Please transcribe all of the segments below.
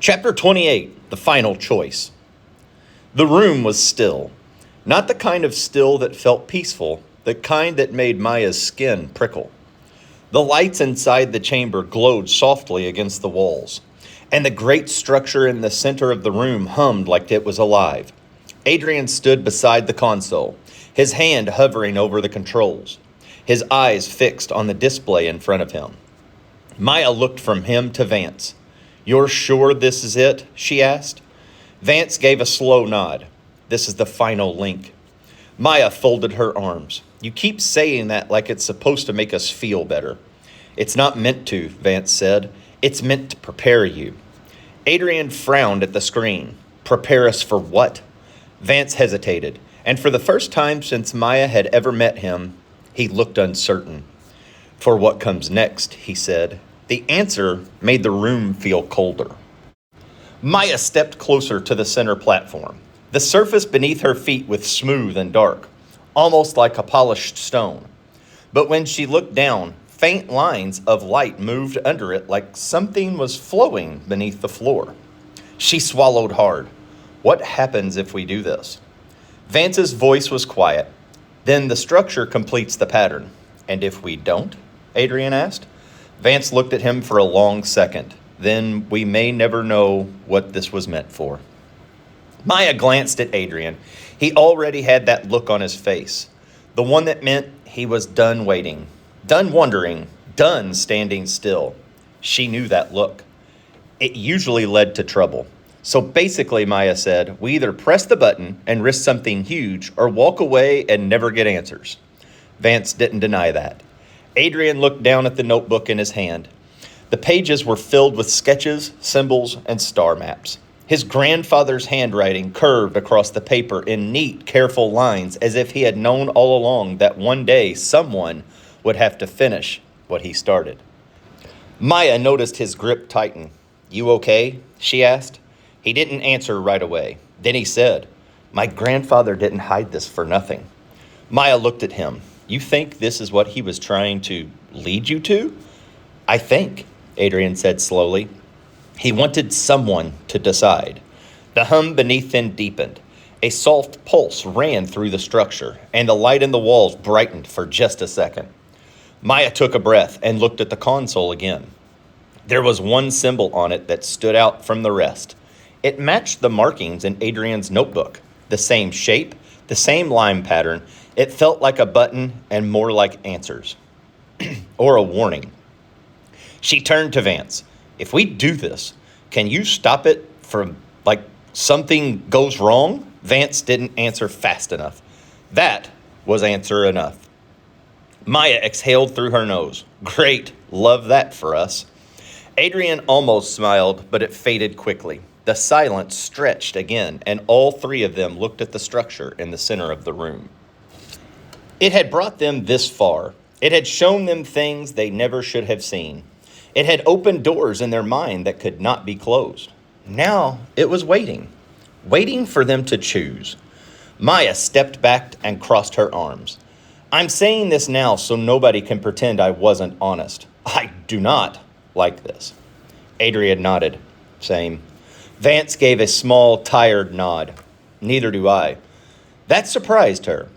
Chapter 28, The Final Choice. The room was still. Not the kind of still that felt peaceful, the kind that made Maya's skin prickle. The lights inside the chamber glowed softly against the walls, and the great structure in the center of the room hummed like it was alive. Adrian stood beside the console, his hand hovering over the controls, his eyes fixed on the display in front of him. Maya looked from him to Vance. "You're sure this is it?" she asked. Vance gave a slow nod. "This is the final link." Maya folded her arms. "You keep saying that like it's supposed to make us feel better." "It's not meant to," Vance said. "It's meant to prepare you." Adrian frowned at the screen. Prepare us for what? Vance hesitated, and for the first time since Maya had ever met him, he looked uncertain. "For what comes next," he said. The answer made the room feel colder. Maya stepped closer to the center platform. The surface beneath her feet was smooth and dark, almost like a polished stone. But when she looked down, faint lines of light moved under it like something was flowing beneath the floor. She swallowed hard. "What happens if we do this?" Vance's voice was quiet. "Then the structure completes the pattern." "And if we don't?" Adrian asked. Vance looked at him for a long second. "Then we may never know what this was meant for." Maya glanced at Adrian. He already had that look on his face. The one that meant he was done waiting, done wondering, done standing still. She knew that look. It usually led to trouble. So basically, Maya said, we either press the button and risk something huge or walk away and never get answers. Vance didn't deny that. Adrian looked down at the notebook in his hand. The pages were filled with sketches, symbols, and star maps. His grandfather's handwriting curved across the paper in neat, careful lines as if he had known all along that one day someone would have to finish what he started. Maya noticed his grip tighten. "You okay?" she asked. He didn't answer right away. Then he said, "My grandfather didn't hide this for nothing." Maya looked at him. "You think this is what he was trying to lead you to?" "I think," Adrian said slowly. "He wanted someone to decide." The hum beneath them deepened. A soft pulse ran through the structure, and the light in the walls brightened for just a second. Maya took a breath and looked at the console again. There was one symbol on it that stood out from the rest. It matched the markings in Adrian's notebook. The same shape, the same line pattern. It felt like a button and more like answers. Or a warning. She turned to Vance. "If we do this, can you stop it from, something goes wrong?" Vance didn't answer fast enough. That was answer enough. Maya exhaled through her nose. "Great, love that for us." Adrian almost smiled, but it faded quickly. The silence stretched again, and all three of them looked at the structure in the center of the room. It had brought them this far. It had shown them things they never should have seen. It had opened doors in their mind that could not be closed. Now it was waiting for them to choose. Maya stepped back and crossed her arms. "I'm saying this now so nobody can pretend I wasn't honest. I do not like this." Adrian nodded. "Same." Vance gave a small, tired nod. "Neither do I." That surprised her.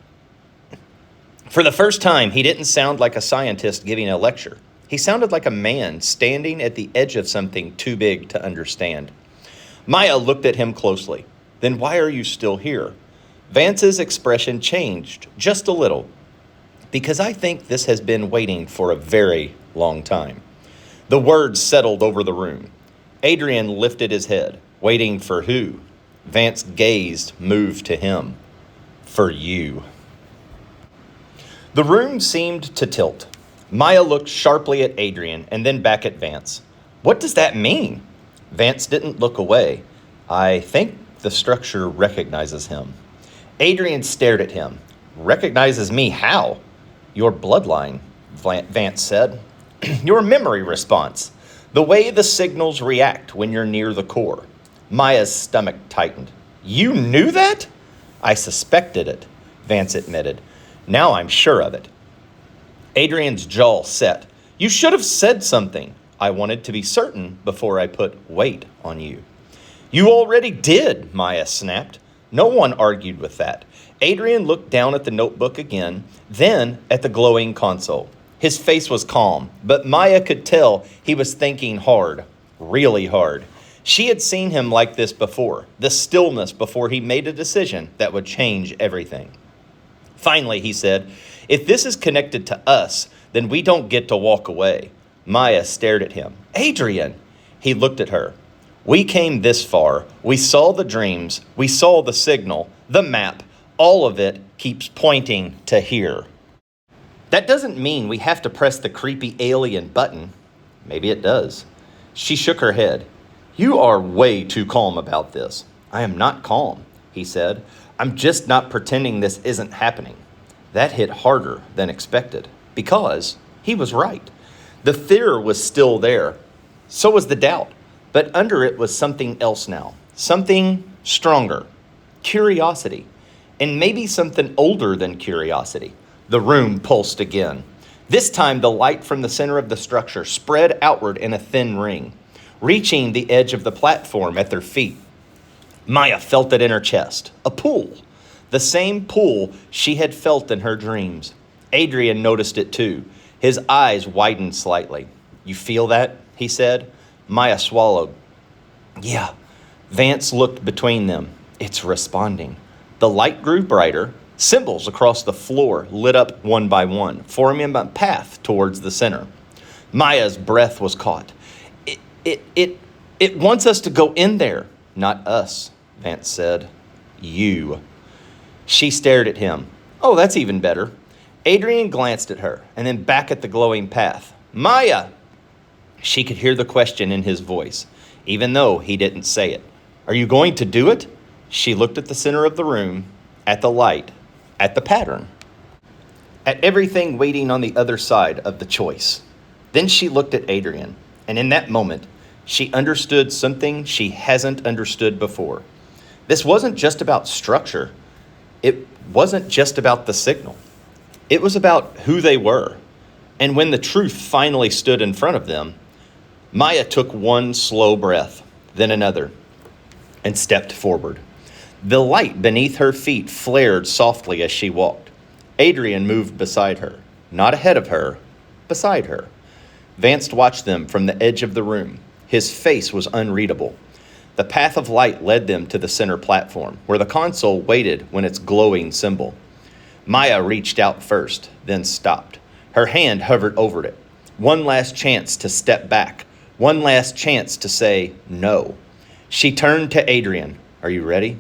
For the first time, he didn't sound like a scientist giving a lecture. He sounded like a man standing at the edge of something too big to understand. Maya looked at him closely. "Then why are you still here?" Vance's expression changed just a little. "Because I think this has been waiting for a very long time." The words settled over the room. Adrian lifted his head. "Waiting for who?" Vance gazed, moved to him. "For you." The room seemed to tilt. Maya looked sharply at Adrian and then back at Vance. "What does that mean?" Vance didn't look away. "I think the structure recognizes him." Adrian stared at him. "Recognizes me how?" "Your bloodline," Vance said. "Your memory response. The way the signals react when you're near the core." Maya's stomach tightened. "You knew that?" "I suspected it," Vance admitted. "Now I'm sure of it." Adrian's jaw set. "You should have said something." "I wanted to be certain before I put weight on you." You already did, Maya snapped. No one argued with that. Adrian looked down at the notebook again, then at the glowing console. His face was calm, but Maya could tell he was thinking hard, really hard. She had seen him like this before, the stillness before he made a decision that would change everything. Finally, he said, if this is connected to us, then we don't get to walk away. Maya stared at him. Adrian! He looked at her. We came this far. We saw the dreams. We saw the signal, the map. All of it keeps pointing to here. That doesn't mean we have to press the creepy alien button. Maybe it does. She shook her head. You are way too calm about this. I am not calm, he said. I'm just not pretending this isn't happening. That hit harder than expected because he was right. The fear was still there. So was the doubt. But under it was something else now. Something stronger. Curiosity. And maybe something older than curiosity. The room pulsed again. This time the light from the center of the structure spread outward in a thin ring, reaching the edge of the platform at their feet. Maya felt it in her chest. A pull. The same pull she had felt in her dreams. Adrian noticed it too. His eyes widened slightly. You feel that? He said. Maya swallowed. Yeah. Vance looked between them. It's responding. The light grew brighter. Symbols across the floor lit up one by one, forming a path towards the center. Maya's breath was caught. It wants us to go in there. Not us, Vance said. You. She stared at him. Oh, that's even better. Adrian glanced at her and then back at the glowing path. Maya! She could hear the question in his voice, even though he didn't say it. Are you going to do it? She looked at the center of the room, at the light, at the pattern, at everything waiting on the other side of the choice. Then she looked at Adrian, and in that moment, she understood something she hasn't understood before. This wasn't just about structure. It wasn't just about the signal. It was about who they were. And when the truth finally stood in front of them, Maya took one slow breath, then another, and stepped forward. The light beneath her feet flared softly as she walked. Adrian moved beside her, not ahead of her, beside her. Vance watched them from the edge of the room. His face was unreadable. The path of light led them to the center platform, where the console waited when its glowing symbol. Maya reached out first, then stopped. Her hand hovered over it. One last chance to step back. One last chance to say no. She turned to Adrian. Are you ready?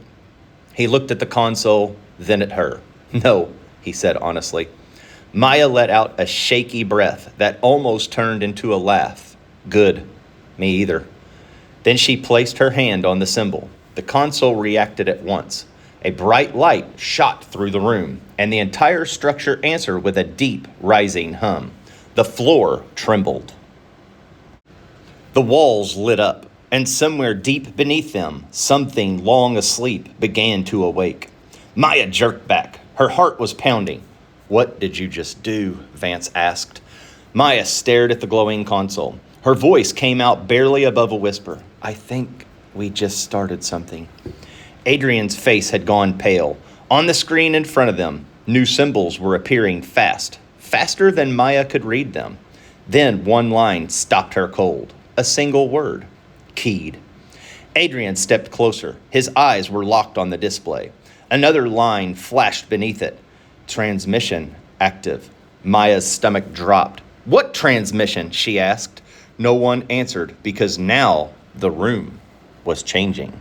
He looked at the console, then at her. No, he said honestly. Maya let out a shaky breath that almost turned into a laugh. Good. Me either. Then she placed her hand on the symbol. The console reacted at once. A bright light shot through the room, and the entire structure answered with a deep, rising hum. The floor trembled. The walls lit up, and somewhere deep beneath them, something long asleep began to awake. Maya jerked back. Her heart was pounding. What did you just do? Vance asked. Maya stared at the glowing console. Her voice came out barely above a whisper. I think we just started something. Adrian's face had gone pale. On the screen in front of them, new symbols were appearing fast, faster than Maya could read them. Then one line stopped her cold. A single word. Keyed. Adrian stepped closer. His eyes were locked on the display. Another line flashed beneath it. Transmission active. Maya's stomach dropped. What transmission? She asked. No one answered because now the room was changing.